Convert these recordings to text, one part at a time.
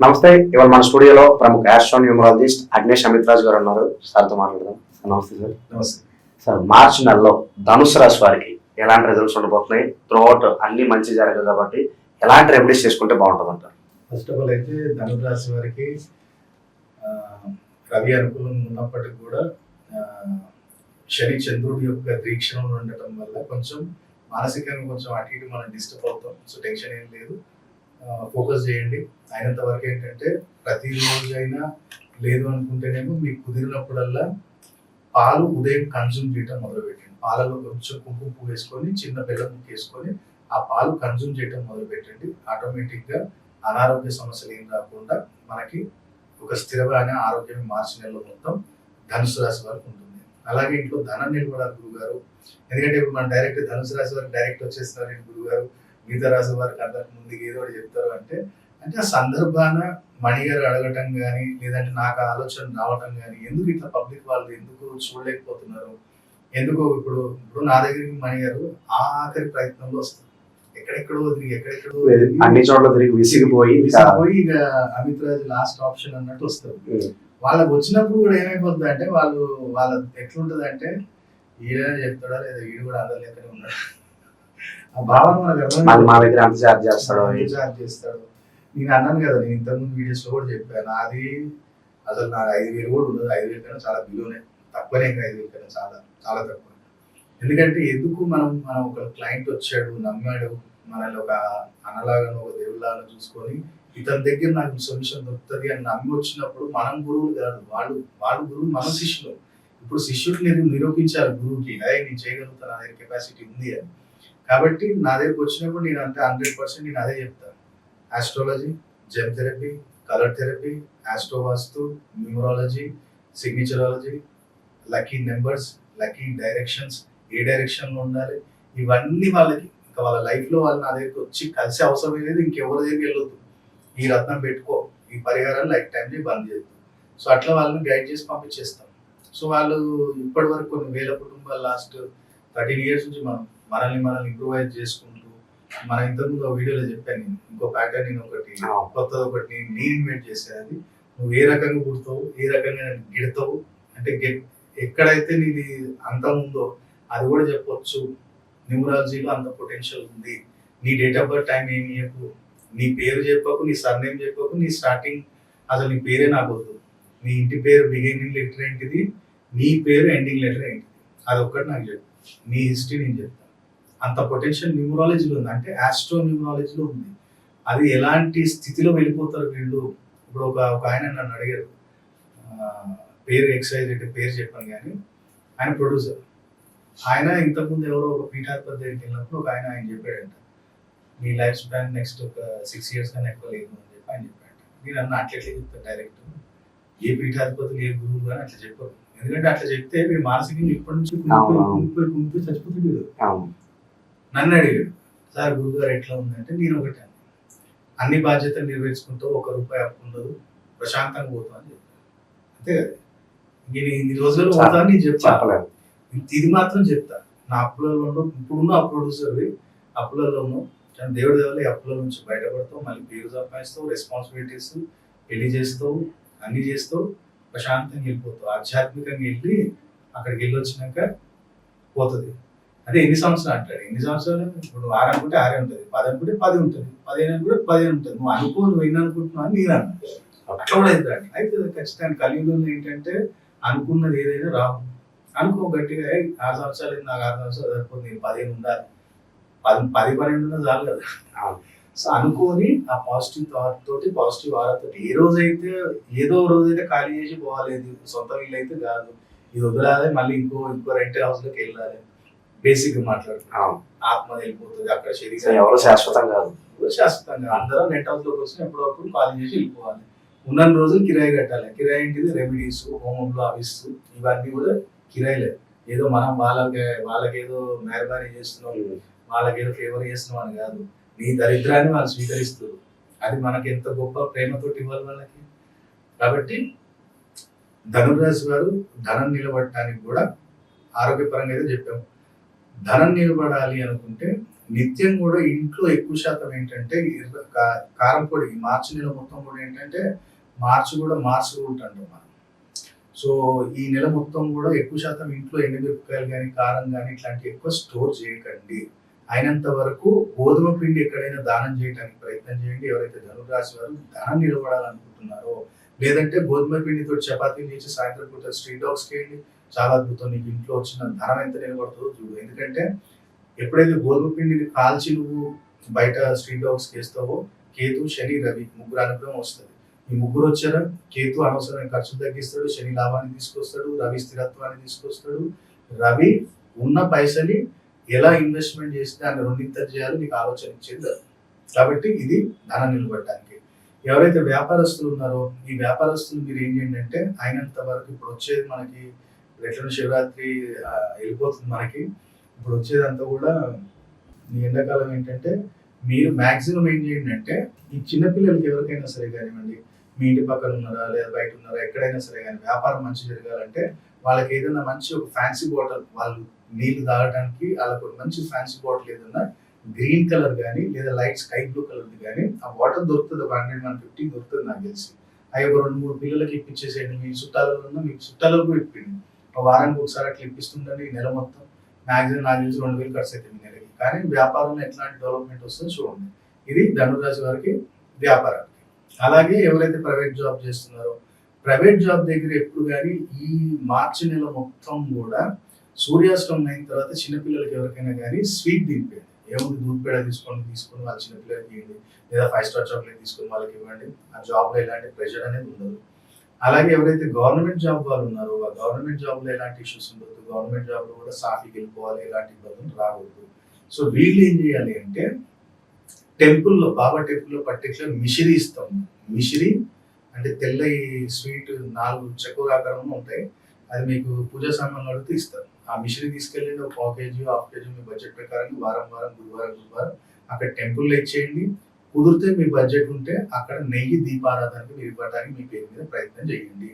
నమస్తే. ఇవాళ మన స్టూడియోలో ప్రముఖ ఆస్ట్రో న్యూమరాలజిస్ట్ అగ్నేష్ అమిత్రాజ్ గారు ఉన్నారు. సార్తో మాట్లాడదాం. నమస్తే సార్. నమస్తే సార్, మార్చి నెలలో ధనుసు రాశి వారికి ఎలాంటి రిజల్ట్స్ ఉండబోతున్నాయి? త్రూఅవుట్ అన్ని మంచి జరగదు కాబట్టి ఎలాంటి రెమెడీస్ చేసుకుంటే బాగుంటుంది అంటారు? ఫస్ట్ ఆఫ్ ఆల్ అయితే ధనురాశి వారికి రవి అనుకూలం ఉన్నప్పటికీ కూడా శని చంద్రుడి యొక్క దీక్షణంలో ఉండటం వల్ల కొంచెం మానసికంగా కొంచెం అటు ఇటు మనం డిస్టర్బ్ అవుతాం. సో టెన్షన్ ఏం లేదు, ఫోకస్ చేయండి. అయినంత వరకు ఏంటంటే ప్రతిరోజు అయినా లేదు అనుకుంటేనేమో మీకు కుదిరినప్పుడల్లా పాలు ఉదయం కన్జ్యూమ్ చేయటం మొదలుపెట్టండి. పాలలో కొంచెం కుంకుమ పువ్వు వేసుకొని చిన్న బెల్లం ముక్క వేసుకొని ఆ పాలు కన్జ్యూమ్ చేయటం మొదలు పెట్టండి. ఆటోమేటిక్గా అనారోగ్య సమస్యలు ఏం రాకుండా మనకి ఒక స్థిరమైన ఆరోగ్యం మార్చి నెలలో మొత్తం ధనుసు రాశి వారికి ఉంటుంది. అలాగే ఇంట్లో ధనం నిలబడాలి గురువు గారు. ఎందుకంటే ఇప్పుడు మనం డైరెక్ట్ ధనుసు రాశి వారికి డైరెక్ట్ వచ్చేస్తున్నారు గురువు గారు, మిగతా రాశి వారికి అందరికి ముందుకు ఏదో ఒకటి చెప్తారు అంటే ఆ సందర్భాన మణి గారు అడగటం కానీ లేదంటే నాకు ఆలోచన రావటం కానీ ఎందుకు ఇట్లా పబ్లిక్ వాళ్ళు ఎందుకు చూడలేకపోతున్నారు, ఎందుకు ఇప్పుడు నా దగ్గరికి మణి గారు ఆఖరి ప్రయత్నంలో వస్తారు. ఎక్కడెక్కడో అన్ని చోట్ల తిరిగి విసిగిపోయి ఇక అమిత్ రాజు లాస్ట్ ఆప్షన్ అన్నట్టు వస్తారు. వాళ్ళకి వచ్చినప్పుడు కూడా ఏమైపోతుంది అంటే వాళ్ళ ఎట్లుంటది అంటే ఈడనే చెప్తాడా లేదా ఈడు కూడా అందరి లెక్కనే ఉన్నాడు ఆ భావన మనకు అర్థం. మా దగ్గర అంత చార్జ్ చేస్తాడు. నేను అన్నాను కదా, నేను ఇంతకుముందు వీడియోస్ లో కూడా చెప్పాను, అది అసలు నాకు 5,000 కూడా ఉండదు. 5,000 కన్నా చాలా బిలోనే, తక్కువనే. ఇంకా 5,000 కన్నా చాలా చాలా తక్కువ. ఎందుకంటే ఎందుకు మనం ఒక క్లయింట్ వచ్చాడు, నమ్మాడు, మనల్ని ఒక అనలాగాను ఒక దేవుళ్ళగా చూసుకొని ఇతని దగ్గర నాకు సొల్యూషన్ దొరుకుతుంది అని నమ్మి వచ్చినప్పుడు మనం గురువులు కాదు, వాళ్ళు గురువు, మనం శిష్యులు. ఇప్పుడు శిష్యుడు నిరూపించాలి గురువుకి, అదే నేను చేయగలుగుతాను, నా దగ్గర కెపాసిటీ ఉంది అని. కాబట్టి నా దగ్గరకు వచ్చినప్పుడు నేను అంటే 100% నేను అదే చెప్తాను. Astrology, gem therapy, colour therapy, ఆస్ట్రోవాస్తు, numerology, signaturology, lucky numbers, lucky directions, ఏ డైరెక్షన్లో ఉండాలి, ఇవన్నీ వాళ్ళకి ఇంకా వాళ్ళ లైఫ్లో వాళ్ళు నా దగ్గరికి వచ్చి కలిసి అవసరం లేదు. ఇంకెవరి దగ్గరికి వెళ్ళొద్దు, ఈ రత్నం పెట్టుకో, ఈ పరిహారాలు లైఫ్ టైంని బంద్ చేయొద్దు. సో అట్లా వాళ్ళని గైడ్ చేసి పంపించేస్తాం. సో వాళ్ళు ఇప్పటి వరకు కొన్ని వేల కుటుంబాలు లాస్ట్ 13 years నుంచి మనల్ని ఇంప్రూవైజ్ చేసుకుంటూ, మన ఇంతకుముందు వీడియోలో చెప్పాను నేను, ఇంకో ప్యాటర్న్ నేను ఒకటి కొత్తది ఒకటి నేను ఇన్వెంట్ చేసేది. నువ్వు ఏ రకంగా పుడతావు, ఏ రకంగా గిడతావు అంటే ఎక్కడైతే నీది అంతం ఉందో అది కూడా చెప్పొచ్చు. న్యూమరాలజీలో అంత పొటెన్షియల్ ఉంది. నీ డేట్ ఆఫ్ బర్త్ టైం ఏమి చెప్పు, నీ పేరు చెప్పకు, నీ సర్నేమ్ చెప్పకు, నీ స్టార్టింగ్ అసలు నీ పేరే నాకు వద్దు. నీ ఇంటి పేరు బిగినింగ్ లెటర్ ఏంటిది, నీ పేరు ఎండింగ్ లెటర్ ఏంటిది, అది ఒక్కటి నాకు చెప్పు. నీ హిస్టరీ నేను చెప్తాను. అంత పొటెన్షియల్ న్యూమరాలజీలో ఉంది, అంటే ఆస్ట్రో న్యూమరాలజీలో ఉంది. అది ఎలాంటి స్థితిలో వెళ్ళిపోతారు వీళ్ళు. ఇప్పుడు ఒక ఆయన నన్ను అడిగారు, పేరు ఎక్సైజ్ అంటే పేరు చెప్పాను కానీ ఆయన ప్రొడ్యూసర్. ఆయన ఇంతకుముందు ఎవరో ఒక పీఠాధిపతి దగ్గరికి వెళ్ళినప్పుడు ఒక ఆయన చెప్పాడంట, మీ లైఫ్ స్పాన్ నెక్స్ట్ ఒక 6 years కన్నా ఎక్కువ లేదు అని చెప్పి ఆయన చెప్పాడు. నేను అన్న అట్లా చెప్తాను డైరెక్ట్, ఏ పీఠాధిపతులు ఏ గురువు కానీ అట్లా చెప్పరు. ఎందుకంటే అట్లా చెప్తే మీరు మానసికంగా ఇప్పటి నుంచి కుంగిపోయి చచ్చిపోతుంది. నన్ను అడిగాడు, సార్ గురువు గారు ఎట్లా ఉందంటే నేను ఒకటి అన్ని బాధ్యతలు నెరవేర్చుకుంటూ ₹1 అప్పు ఉండదు, ప్రశాంతంగా పోతాం అని చెప్పాను. అంతే కదా, నేను ఇన్ని రోజులు పోతాను నేను చెప్పలేదు, ఇది మాత్రం చెప్తా. నా అప్పులలో ఇప్పుడున్న ప్రొడ్యూసర్వి అప్పులలోనూ దేవుడి దేవుళ్ళు అప్పుల నుంచి బయటపడతావు, మళ్ళీ పేరు సంపాదిస్తావు, రెస్పాన్సిబిలిటీస్, పెళ్లి చేస్తావు, అన్ని చేస్తావు, ప్రశాంతంగా వెళ్ళిపోతావు. ఆధ్యాత్మికంగా వెళ్ళి అక్కడికి వెళ్ళి వచ్చినాక పోతుంది. అదే ఎన్ని సంవత్సరాలు అంటాడు, ఎన్ని సంవత్సరాలు ఇప్పుడు 6 అనుకుంటే 6 ఉంటుంది, 10 అనుకుంటే 10 ఉంటుంది, 15 అనుకుంటే 15 ఉంటుంది. నువ్వు ఎన్ని అనుకుంటున్నావు అని నేను అన్నా. అట్లా కూడా అవుతాడు. అయితే ఖచ్చితంగా కలియుగంలో ఏంటంటే అనుకున్నది ఏదైనా రావు. అనుకో గట్టిగా 6 సంవత్సరాలు నాకు 6 సంవత్సరాలు సరిపోతుంది, 15 ఉండాలి, 10-12 ఉన్నా చాలు కదా. సో అనుకోని ఆ పాజిటివ్ థాట్ తోటి, పాజిటివ్ ఆరా తోటి ఏదో రోజైతే ఖాళీ చేసి పోవాలి. సొంత వీళ్ళు అయితే కాదు, ఇది వదిలాలి, మళ్ళీ ఇంకో రెంట్ హౌస్ లోకి వెళ్ళాలి. బేసిక్ గా మాట్లాడుతున్నాం, ఆత్మ వెళ్ళిపోతుంది అక్కడ, శరీరం ఎవరు శాశ్వతం కాదు. శాశ్వతంగా అందరం రెంట్ హౌస్ లోకి వచ్చి ఎప్పుడప్పుడు ఖాళీ చేసి వెళ్ళిపోవాలి. ఉన్న రోజులు కిరాయి కట్టాలి. కిరాయి ఏంటిది, రెమెడీస్, హోమంలో అవిస్, ఇవన్నీ కూడా కిరాయిలే. ఏదో మనం వాళ్ళకేదో మెహర్బానీ చేస్తున్నాం, వాళ్ళకేదో ఫేవర్ చేస్తున్నాం అని కాదు. నీ దరిద్రాన్ని వాళ్ళు స్వీకరిస్తారు. అది మనకి ఎంత గొప్ప ప్రేమతోటి ఇవ్వాలి వాళ్ళకి. కాబట్టి ధనురాశి వారు ధనం నిలబడటానికి కూడా ఆరోగ్యపరంగా అయితే చెప్పాము. ధనం నిలబడాలి అనుకుంటే నిత్యం కూడా ఇంట్లో ఎక్కువ శాతం ఏంటంటే కారం పొడి ఈ మార్చి నెల మొత్తం కూడా ఏంటంటే మార్చి రూట్ అంటాం మనం. సో ఈ నెల మొత్తం కూడా ఎక్కువ శాతం ఇంట్లో ఎండుమిరపకాయలు కానీ కారం కానీ ఇట్లాంటివి ఎక్కువ స్టోర్ చేయకండి. అయినంత వరకు గోధుమ పిండి ఎక్కడైనా దానం చేయడానికి ప్రయత్నం చేయండి. ఎవరైతే ధనురాశి వారు ధనం నిలబడాలనుకుంటున్నారో, లేదంటే గోధుమ పిండితో చపాతీలు చేసి సాయంత్రం పూట స్ట్రీట్ డాగ్స్ చేయండి. చాలా అద్భుతం. నీకు ఇంట్లో వచ్చిన ధనం ఎంత నిలబడుతుందో చూడు. ఎందుకంటే ఎప్పుడైతే గోధుమ పిండిని కాల్చి నువ్వు బయట స్ట్రీట్ డాగ్స్ వేస్తావో, కేతు, శని, రవి ముగ్గురు అనుగ్రహం వస్తుంది. ఈ ముగ్గురు వచ్చారా, కేతు అనవసరమైన ఖర్చు తగ్గిస్తాడు, శని లాభాన్ని తీసుకొస్తాడు, రవి స్థిరత్వాన్ని తీసుకొస్తాడు. రవి ఉన్న పైసని ఎలా ఇన్వెస్ట్మెంట్ చేస్తే దాన్ని రెండింతలు చేయాలో నీకు ఆలోచన ఇచ్చేది. కాబట్టి ఇది ధనం నిలబడటానికి. ఎవరైతే వ్యాపారస్తులు ఉన్నారో ఈ వ్యాపారస్తులు మీరు ఏం చేయండి అంటే, అయినంత వరకు ఇప్పుడు వచ్చేది మనకి ఎట్లా శివరాత్రి వెళ్ళిపోతుంది మనకి. ఇప్పుడు వచ్చేదంతా కూడా ఈ ఎండాకాలం ఏంటంటే మీరు మాక్సిమం ఏం చేయండి అంటే, ఈ చిన్నపిల్లలకి ఎవరికైనా సరే కానివ్వండి, మీ ఇంటి పక్కన ఉన్నారా లేదా బయట ఉన్నారా ఎక్కడైనా సరే కానీ వ్యాపారం మంచి జరగాలంటే వాళ్ళకి ఏదైనా మంచి ఒక ఫ్యాన్సీ బాటిల్, వాళ్ళు నీళ్లు తాగడానికి వాళ్ళకు మంచి ఫ్యాన్సీ బాటిల్ ఏదైనా గ్రీన్ కలర్ కానీ లేదా లైట్ స్కై బ్లూ కలర్ది కానీ ఆ బాటిల్ దొరుకుతుంది. ఒక 100-150 దొరుకుతుంది నాకు తెలిసి. అవి ఒక 2-3 పిల్లలకి ఇప్పించేసేయండి. మీ చుట్టాలలో ఉన్న మీ చుట్టాలకు కూడా ఇప్పిండి. ఒక వారానికి ఒకసారి అట్లా ఇప్పిస్తుండండి. ఈ నెల మొత్తం మ్యాక్సిమం నాకు తెలిసి 2000 ఖర్చు అవుతుంది నెలకి. కానీ వ్యాపారంలో ఎట్లాంటి డెవలప్మెంట్ వస్తుందో చూడండి. ఇది ధనురాశి వారికి వ్యాపారానికి. అలాగే ఎవరైతే ప్రైవేట్ జాబ్ చేస్తున్నారో ప్రైవేట్ జాబ్ దగ్గర ఎప్పుడు కానీ ఈ మార్చి నెల మొత్తం కూడా సూర్యాస్తమయం అయిన తర్వాత చిన్నపిల్లలకి ఎవరికైనా కానీ స్వీట్ తినిపేయండి. ఏముంది, దూద్ పేడ తీసుకొని వాళ్ళ చిన్నపిల్లలకి ఇవ్వండి, లేదా 5 స్టార్ చాక్లెట్ తీసుకొని వాళ్ళకి ఇవ్వండి. ఆ జాబ్లో ఎలాంటి ప్రెషర్ అనేది ఉండదు. అలాగే ఎవరైతే గవర్నమెంట్ జాబ్ వాళ్ళు ఉన్నారో ఆ గవర్నమెంట్ జాబ్లో ఎలాంటి ఇష్యూస్ ఉండదు. గవర్నమెంట్ జాబ్లో కూడా సాఫీకి వెళ్ళిపోవాలి, ఎలాంటి ఇబ్బందులు రాకూడదు. సో వీళ్ళు ఏం చేయాలి అంటే, టెంపుల్లో, బాబా టెంపుల్లో పర్టికులర్ మిషిరి ఇస్తాం. మిషిరి అంటే తెల్ల స్వీట్ 4 చక్రాకారంలో ఉంటాయి. అది మీకు పూజా సామాన్లు అడిగితే ఇస్తారు. ఆ మిషిని తీసుకెళ్ళండి. ఒక 1/4 కేజీ 1/2 కేజీ మీ బడ్జెట్ ప్రకారం వారం గురువారం అక్కడ టెంపుల్లో ఇచ్చేయండి. కుదిరితే మీ బడ్జెట్ ఉంటే అక్కడ నెయ్యి దీపారాధనకి మీరు ఇవ్వడానికి మీ పేరు మీద ప్రయత్నం చేయండి.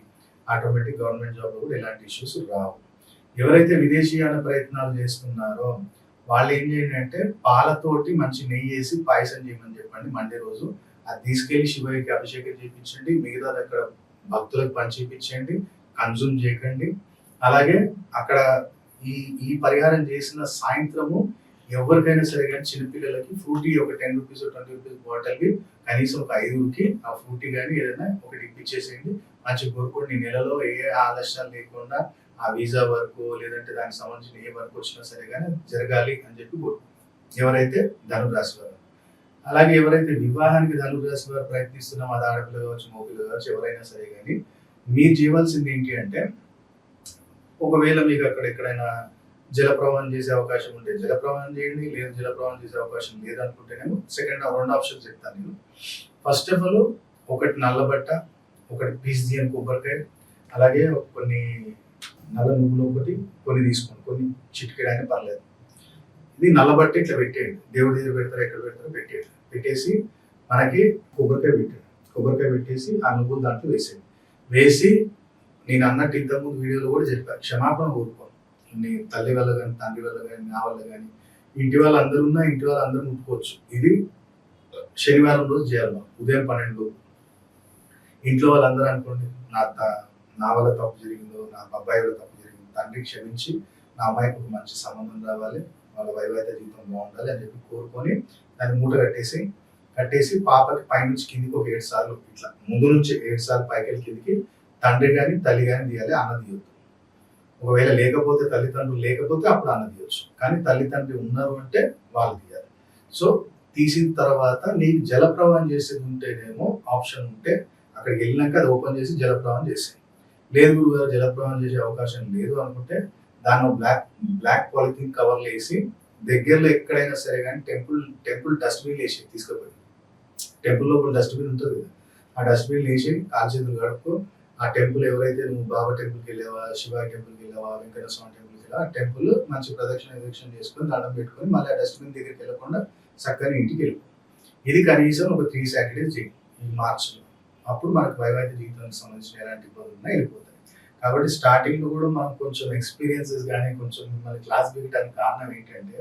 ఆటోమేటిక్ గవర్నమెంట్ జాబ్లో కూడా ఎలాంటి ఇష్యూస్ రావు. ఎవరైతే విదేశీయాన ప్రయత్నాలు చేస్తున్నారో వాళ్ళు ఏం చేయండి అంటే, పాలతోటి మంచి నెయ్యి వేసి పాయసం చేయమని చెప్పండి మండే రోజు. అది తీసుకెళ్లి శివయ్యకి అభిషేకం చేయించండి. మిగతాది అక్కడ భక్తులకు పంచిపించండి. కన్జ్యూమ్ చేయకండి. అలాగే అక్కడ ఈ పరిహారం చేసిన సాయంత్రము ఎవరికైనా సరే కానీ చిన్నపిల్లలకి ఫ్రూటీ ఒక 10 రూపీస్ 20 రూపీస్ బాటిల్కి కనీసం ఒక 5కి ఆ ఫ్రూటీ కానీ ఏదైనా ఒకటి ఇప్పించేసేయండి. మంచి కోరుకోండి. ఈ నెలలో ఏ ఆలస్యాలు లేకుండా ఆ వీసా వర్క్ లేదంటే దానికి సంబంధించిన ఏ వర్క్ వచ్చినా సరే కానీ జరగాలి అని చెప్పి కోరుకోండి ఎవరైతే ధనురాశి వారు. అలాగే ఎవరైతే వివాహానికి ధనురాశి వారు ప్రయత్నిస్తున్నామో, అది ఆడపిల్ల కావచ్చు మగపిల్ల కావచ్చు ఎవరైనా సరే కానీ, మీరు చేయవలసింది ఏంటి అంటే, ఒకవేళ మీకు అక్కడ ఎక్కడైనా జలప్రవాహం చేసే అవకాశం ఉంటే జలప్రవాహం చేయండి. లేదు జలప్రవాహం చేసే అవకాశం లేదనుకుంటేనేమో సెకండ్ 2 ఆప్షన్స్ చెప్తాను నేను. ఫస్ట్ ఆఫ్ ఆల్ ఒకటి నల్లబట్ట, ఒకటి పీస్ దియని కొబ్బరికాయ, అలాగే కొన్ని నల్ల నువ్వులు ఒకటి కొన్ని తీసుకోండి. కొన్ని చిటికెడైనా పర్లేదు. ఇది నల్లబట్టి ఇట్లా పెట్టేయండి. దేవుడి దగ్గర పెడతారు, ఎక్కడ పెడతారో పెట్టేయండి. పెట్టేసి మనకి కొబ్బరికాయ పెట్టేసి ఆ నువ్వులు దాంట్లో వేసేయండి. వేసి నేను అన్నట్టు ఇంతకుముందు వీడియోలో కూడా చెప్పాను, క్షమాపణ కోరుకోండి. నీ తల్లి వల్ల కానీ, తండ్రి వల్ల కానీ, నా వల్ల కానీ, ఇంటి వాళ్ళు అందరూ ఉన్నా ఇంటి వాళ్ళు అందరూ ముట్టుకోవచ్చు. ఇది శనివారం రోజు చేయాలి. ఉదయం 12 ఇంట్లో వాళ్ళందరూ అనుకోండి, నా వల్ల తప్పు జరిగిందో, నా అబ్బాయి వల్ల తప్పు జరిగిందో, తండ్రి క్షమించి నా అమ్మాయికి ఒక మంచి సంబంధం రావాలి, వాళ్ళ వైవాహిక జీవితం బాగుండాలి అని చెప్పి కోరుకొని దాన్ని మూట కట్టేసి పాపకి పైనుంచి కిందికి ఒక 7 సార్లు ఇట్లా ముందు నుంచి 7 సార్లు పైకి కిందికి తండ్రి కానీ తల్లి కానీ తీయాలి. అన్న తీయొద్దు. ఒకవేళ లేకపోతే తల్లిదండ్రులు లేకపోతే అప్పుడు అన్న తీయొచ్చు. కానీ తల్లిదండ్రి ఉన్నారు అంటే వాళ్ళు తీయాలి. సో తీసిన తర్వాత నీకు జలప్రవాహం చేసేది ఉంటేనేమో ఆప్షన్ ఉంటే అక్కడికి వెళ్ళినాక అది ఓపెన్ చేసి జలప్రవాహం చేసేది. లేదు గురుగారు జలప్రవాహం చేసే అవకాశం లేదు అనుకుంటే దాన్ని బ్లాక్ పాలిథిన్ కవర్లు వేసి దగ్గరలో ఎక్కడైనా సరే కానీ టెంపుల్ డస్ట్బిన్ వేసి తీసుకుపోయి, టెంపుల్ లోపల డస్ట్బిన్ ఉంటుంది కదా, ఆ డస్ట్బిన్ వేసి కాలు చేతులు గడుపు. ఆ టెంపుల్ ఎవరైతే నువ్వు బాబా టెంపుల్కి వెళ్ళావా, శివాయ టెంపుల్కి వెళ్ళావా, వెంకటేశ్వర స్వామి టెంపుల్కి వెళ్ళావా, ఆ టెంపుల్ మంచి ప్రదక్షిణ చేసుకొని దండం పెట్టుకొని మళ్ళీ ఆ డస్ట్బిన్ దగ్గరికి వెళ్ళకుండా చక్కని ఇంటికి వెళ్ళిపో. ఇది కనీసం ఒక 3 Saturdays చేయి ఈ మార్చిలో. అప్పుడు మనకు వైవాహిక జీవితానికి సంబంధించిన ఎలాంటి ఇబ్బందులు ఉన్నా వెళ్ళిపోతాయి. కాబట్టి స్టార్టింగ్ లో కూడా మనం కొంచెం ఎక్స్పీరియన్సెస్ కానీ కొంచెం మిమ్మల్ని క్లాస్ దిగడానికి కారణం ఏంటంటే,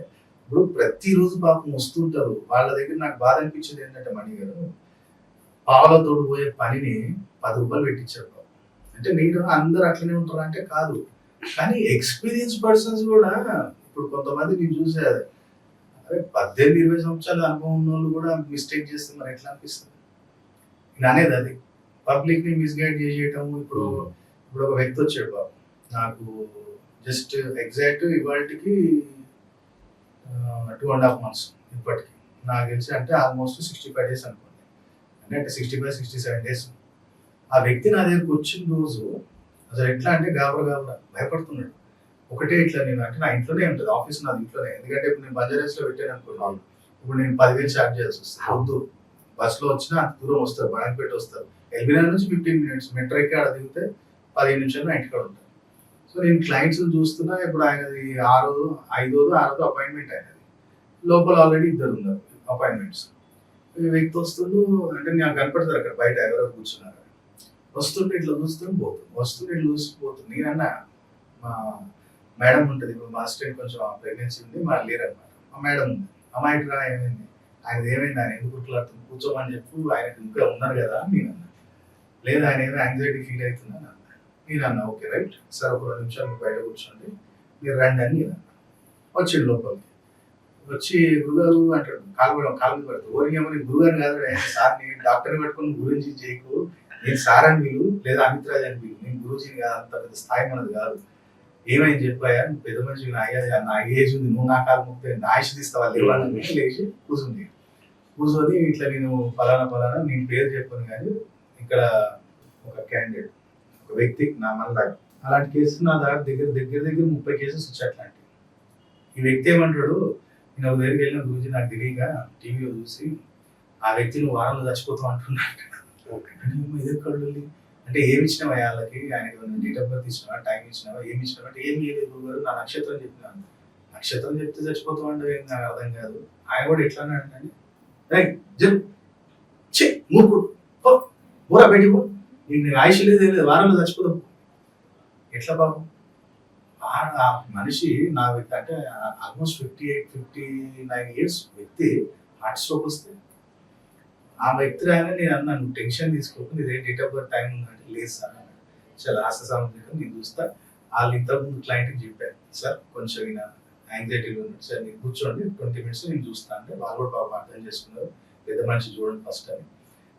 ఇప్పుడు ప్రతిరోజు పాపం వస్తుంటారు. వాళ్ళ దగ్గర నాకు బాధ అనిపించేది ఏంటంటే మణి గారు, పావులతోడు పోయే పనిని రూ. 10 పెట్టించారు పాపం. అంటే నేను అందరూ అట్లనే ఉంటారా అంటే కాదు. కానీ ఎక్స్‌పీరియన్స్ పర్సన్స్ కూడా ఇప్పుడు కొంతమంది నేను చూసా. అరే 18, 20 సంవత్సరాల అనుభవం ఉన్నోళ్ళు కూడా మిస్టేక్ చేస్తే మరి ఎట్లా అనిపిస్తది? నేను అనేది అది. పబ్లిక్‌ని మిస్‌గైడ్ చేసేయటం. ఇప్పుడు ఒక వ్యక్తి వచ్చాడు పాపం. నాకు జస్ట్ ఎగ్జాక్ట్ ఇవాల్టికి 2½ మంత్స్ ఇప్పటికి. నాకు తెలిసి అంటే ఆల్మోస్ట్ 65 డేస్ అనుకోండి. అంటే 65, 67 డేస్. ఆ వ్యక్తి నా దగ్గరికి వచ్చిన రోజు అసలు ఎట్లా అంటే గాబరా భయపడుతున్నాడు. ఒకటే ఇట్లా నేను అంటే నా ఇంట్లోనే ఉంటది. ఆఫీస్ నాది ఇంట్లోనే. ఎందుకంటే ఇప్పుడు నేను బంజారాస్‌లో పెట్టాను అనుకోండి. ఇప్పుడు నేను 10,000 చార్జ్ చేయాల్సి వస్తుంది. వద్దు. బస్‌లో వచ్చినా అంత దూరం వస్తారు. బడంగపేట వస్తారు. ఎల్బీనగర్ నుంచి 15 మినిట్స్ మెట్రో ఎక్కి ఆడ దిగితే 15 నిమిషాల్లో నా ఇంటికాడ ఉంటాను. సో నేను క్లయింట్స్‌ని చూస్తున్నా. ఇప్పుడు ఆయనది 5దో అపాయింట్మెంట్ ఆయనది. లోపల ఆల్రెడీ ఇద్దరు ఉన్నారు అపాయింట్మెంట్స్. ఈ వ్యక్తి వస్తుండు అంటే నాకు కనపడతారు అక్కడ బయట ఎవరో కూర్చున్నారు. వస్తుంటే ఇట్లా చూస్తూ పోతుంది. వస్తుంటే ఇట్లా చూస్తూ పోతుంది. నేనన్నా మా మేడం ఉంటుంది. ఇప్పుడు మా అసిస్టెంట్ కొంచెం ప్రెగ్నెన్సీ ఉంది. మా లేరన్నమాట. మా మేడం ఉంది. అమ్మాయికి రా ఏమైంది? ఆయనది ఏమైంది? ఆయన ఎందుకు కుట్లాడుతుంది? కూర్చోమని చెప్పు. ఆయనకు ఇంకా ఉన్నారు కదా అని నేను అన్నా. లేదు ఆయన ఏమో యాంగ్జైటీ ఫీల్ అవుతుందని అన్నా. నేను అన్నా ఓకే రైట్ సార్ ఒక 2 నిమిషాలు మీరు బయట కూర్చోండి. మీరు రండి అని నేను అన్నా. వచ్చిండు లోపలికి. వచ్చి గురుగారు అంటాడు. కాలు మీద పడుతుంది. ఓరిగేమో నేను గురుగారు కాదు సార్ని డాక్టర్ని పట్టుకొని గురించి చేయకు. నేను సార్ అని వీలు లేదా అమిత్ రాజ్ అని వీలు. నేను గురూజీని కాదు. అంత పెద్ద స్థాయి మనది కాదు. ఏమైంది చెప్పాయా? నువ్వు పెద్ద మనిషి నా ఏజ్ ఉంది. నువ్వు నా కాలు ముప్పై నా ఆయుష్ తీస్తావా లేవని లేచి కూర్చుంది. కూర్చొని ఇట్లా నేను ఫలానా నేను పేరు చెప్పాను కానీ ఇక్కడ ఒక క్యాండిడేట్ ఒక వ్యక్తికి నా మళ్ళీ అలాంటి కేసు నా దగ్గర 30 కేసెస్ వచ్చాయి అట్లాంటివి. ఈ వ్యక్తి ఏమంటాడు, నేను ఒక దగ్గరికి వెళ్ళిన గురించి నాకు తెలియక టీవీలో చూసి ఆ వ్యక్తి నువ్వు వారంలో చచ్చిపోతావు అంటున్నాడు. ఇది కళ్ళు అంటే ఏమి ఇచ్చినావా వాళ్ళకి? ఆయనకి డేట్ ఆఫ్ బర్త్ ఇచ్చినావా, టైం ఇచ్చినావా, ఏమి ఇచ్చినావా అంటే ఏం చేయలేదు గురుగారు. నా నక్షత్రం చెప్పినాను. నక్షత్రం చెప్తే చచ్చిపోతాం అంటే నాకు అర్థం కాదు. ఆయన కూడా ఎట్లా అన్నాడు మూకుడు ఊరా బయటికి పో, నీకు ఆయుష్ లేదు ఏం లేదు, వారంలో చచ్చిపోతాం. ఎట్లా బాబు? ఆ మనిషి నా వ్యక్తి అంటే ఆల్మోస్ట్ 59 ఇయర్స్ వ్యక్తి హార్ట్ స్ట్రోక్ వస్తే ఆ వ్యక్తి రాగానే నేను అన్నాను నువ్వు టెన్షన్ తీసుకోకు, నీదే డేట్ ఆఫ్ బర్త్ టైం ఉందంటే లేదు సార్ అన్నాడు. చాలా ఆశాసామర్థ్యం నేను చూస్తా. వాళ్ళు ఇంతకుముందు క్లయింట్కి చెప్పారు సార్ కొంచెం ఈయన యాంగ్జైటీలో ఉన్నాడు సార్ మీరు కూర్చోండి 20 మినిట్స్ నేను చూస్తాను అంటే వాళ్ళు కూడా పాపం అర్థం చేసుకున్నారు. పెద్ద మనిషి చూడండి ఫస్ట్ అని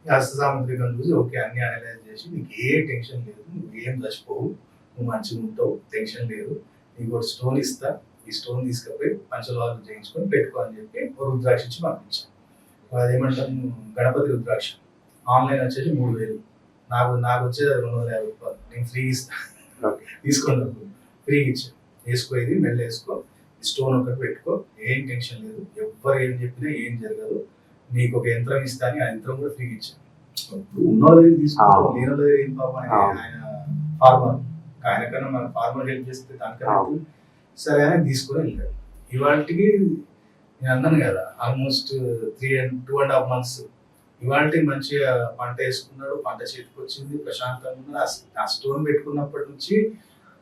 హస్తసాముద్రికం చూసి ఓకే అన్ని అనలైజ్ చేసి నీకు ఏ టెన్షన్ లేదు, నువ్వు ఏం చచ్చిపోవు, నువ్వు మంచిగా ఉంటావు, టెన్షన్ లేదు, నీకు ఒక స్టోన్ ఇస్తా, ఈ స్టోన్ తీసుకుపోయి పంచలోహాలు చేయించుకొని పెట్టుకో అని చెప్పి ఒక రుద్రాక్ష ఇచ్చి పంపించాను. అదేమంటాం గణపతి రుద్రాక్ష ఆన్లైన్ వచ్చేసి 3000, నాకు వచ్చేది 250 రూపాయలు. నేను ఫ్రీ ఇస్తాను తీసుకున్నప్పుడు ఫ్రీ ఇచ్చాను. వేసుకో ఇది మెల్ల వేసుకో, స్టోన్ ఒకటి పెట్టుకో, ఏం టెన్షన్ లేదు, ఎవ్వరు ఏం చెప్పినా ఏం జరగదు, నీకు ఒక యంత్రం ఇస్తా అని ఆ యంత్రం కూడా ఫ్రీ ఇచ్చాను. ఇప్పుడు ఉన్నోళ్ళ దగ్గర తీసుకుంటాం, లేని దగ్గర ఏం పాపం ఆయన ఫార్మర్, ఆయన కన్నా మన ఫార్మర్ హెల్ప్ చేస్తే దానికన్నా సరే అని తీసుకుని వెళ్ళాడు. ఇవాళకి నేను అన్నాను కదా ఆల్మోస్ట్ 2½ మంత్స్ ఇవాళ మంచిగా పంట వేసుకున్నాడు, పంట చేతికి వచ్చింది, ప్రశాంతంగా ఉన్నాడు. ఆ స్టోన్ పెట్టుకున్నప్పటి నుంచి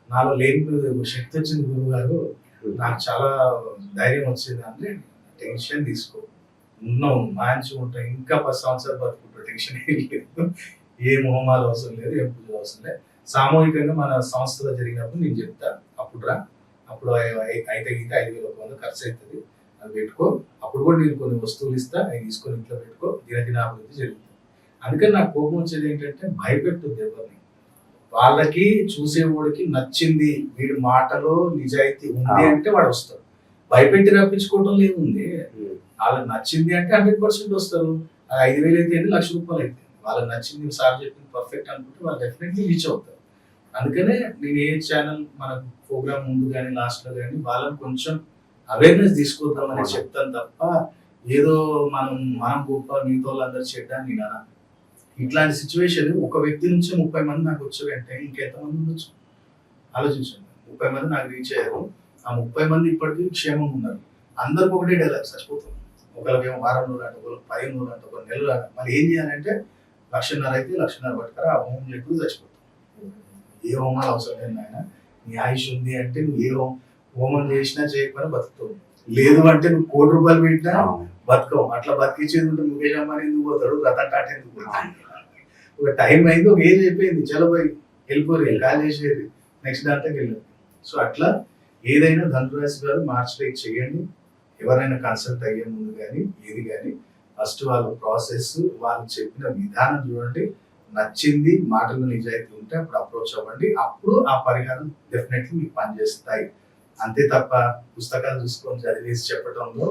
నాలో లేని శక్తి వచ్చింది. గురువు గారు నాకు చాలా ధైర్యం వచ్చింది అంటే టెన్షన్ తీసుకో, ఉన్నావు మంచిగా ఉంటావు, ఇంకా 10 సంవత్సరాలు బతుకుంటావు, టెన్షన్ ఏం లేదు, ఏ మొహమాలు అవసరం లేదు, ఏం పూజలు అవసరం లేదు. సామూహికంగా మన సంస్థలో జరిగినప్పుడు నేను చెప్తా, అప్పుడు రా, అప్పుడు అయితే 5,100 ఖర్చు అవుతుంది, అది పెట్టుకో, అప్పుడు కూడా నేను కొన్ని వస్తువులు ఇస్తా, అవి తీసుకొని ఇంట్లో పెట్టుకో, దినదినాభివృద్ధి జరుగుతుంది. అందుకని నాకు కోపం వచ్చేది ఏంటంటే భయపెట్టుద్ది ఎవరిని. వాళ్ళకి చూసేవాడికి నచ్చింది, వీడి మాటలో నిజాయితీ ఉంది అంటే వాడు వస్తాడు. భయపెట్టి రప్పించుకోవడం ఏముంది, వాళ్ళకి నచ్చింది అంటే 100% వస్తారు. 5,000 అయితే 1,00,000 అయితే వాళ్ళకి నచ్చింది సార్ చెప్పింది పర్ఫెక్ట్ అనుకుంటే వాళ్ళు డెఫినెట్లీ రీచ్ అవుతారు. అందుకనే నేను ఏ ఛానల్ మన ప్రోగ్రామ్ ముందు కానీ లాస్ట్ లో కానీ వాళ్ళని కొంచెం అవేర్నెస్ తీసుకొద్దామని చెప్తాను తప్ప ఏదో మనం గొప్ప మిగతా వాళ్ళందరూ చెడ్డా నేను అన్నా. ఇట్లాంటి సిచ్యువేషన్ ఒక వ్యక్తి నుంచి 30 మంది నాకు వచ్చారంటే ఇంకెంతమంది ఉండొచ్చు ఆలోచించండి. 30 మంది నాకు రీచ్ అయ్యారు. ఆ 30 మంది ఇప్పటికీ క్షేమంగా ఉన్నారు. అందరికి ఒకటే డైలాగ్ చచ్చిపోతాం. ఒకరికేమో వారం రోజులు అంటే, ఒకరికి 15 రోజులు అంటే, ఒక నెలలు అంటే, మళ్ళీ ఏం చేయాలంటే 1,50,000 అయితే 1,50,000 పట్టుకరా ఆ హోమం చెప్పి చచ్చిపోతాం. ఏ హోమాలు అవసరం లేదు ఆయన, నీ ఆయుష్ ఉంది అంటే నువ్వు ఏ హోమం చేసినా చేయకపోయినా బతుకుతావు. లేదు అంటే నువ్వు ₹1,00,00,000 పెట్టినా బతకం. అట్లా బతికించేది ఉంటే ముఖేష్ అంబానీ ఎందుకు పోతాడు, రతన్ టాటా ఎందుకు పోతాడు? ఒక టైం అయింది, ఒక ఏజ్ అయిపోయింది, చలో పోయి వెళ్ళిపోరు, కాల్ చేసేది నెక్స్ట్ దాంట్లోకి వెళ్ళారు. సో అట్లా ఏదైనా ధనురాశి గారు మార్చిలో ఇది చేయండి. ఎవరైనా కన్సల్ట్ అయ్యే ముందు కానీ ఏది కానీ ఫస్ట్ వాళ్ళ ప్రాసెస్, వాళ్ళు చెప్పిన విధానం చూడండి, నచ్చింది, మాటలు నిజాయితీ ఉంటే అప్పుడు అప్రోచ్ అవ్వండి. అప్పుడు ఆ పరిహారం డెఫినెట్లీ మీకు పనిచేస్తాయి. అంతే తప్ప పుస్తకాలు చూసుకొని చదివేసి చెప్పడంలో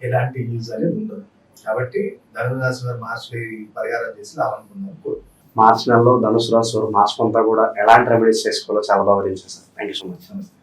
ఎలాంటి యూజ్ అనేది ఉండదు. కాబట్టి ధనురాశి వారు మార్చిలో ఈ పరిహారం చేసి రావాలనుకున్నారు. మార్చి నెలలో ధనుసు రాశి వారు మార్చి అంతా కూడా ఎలాంటి రెమెడీస్ చేసుకోవాలో చాలా బాగా వివరించారు sir. Thank you so much.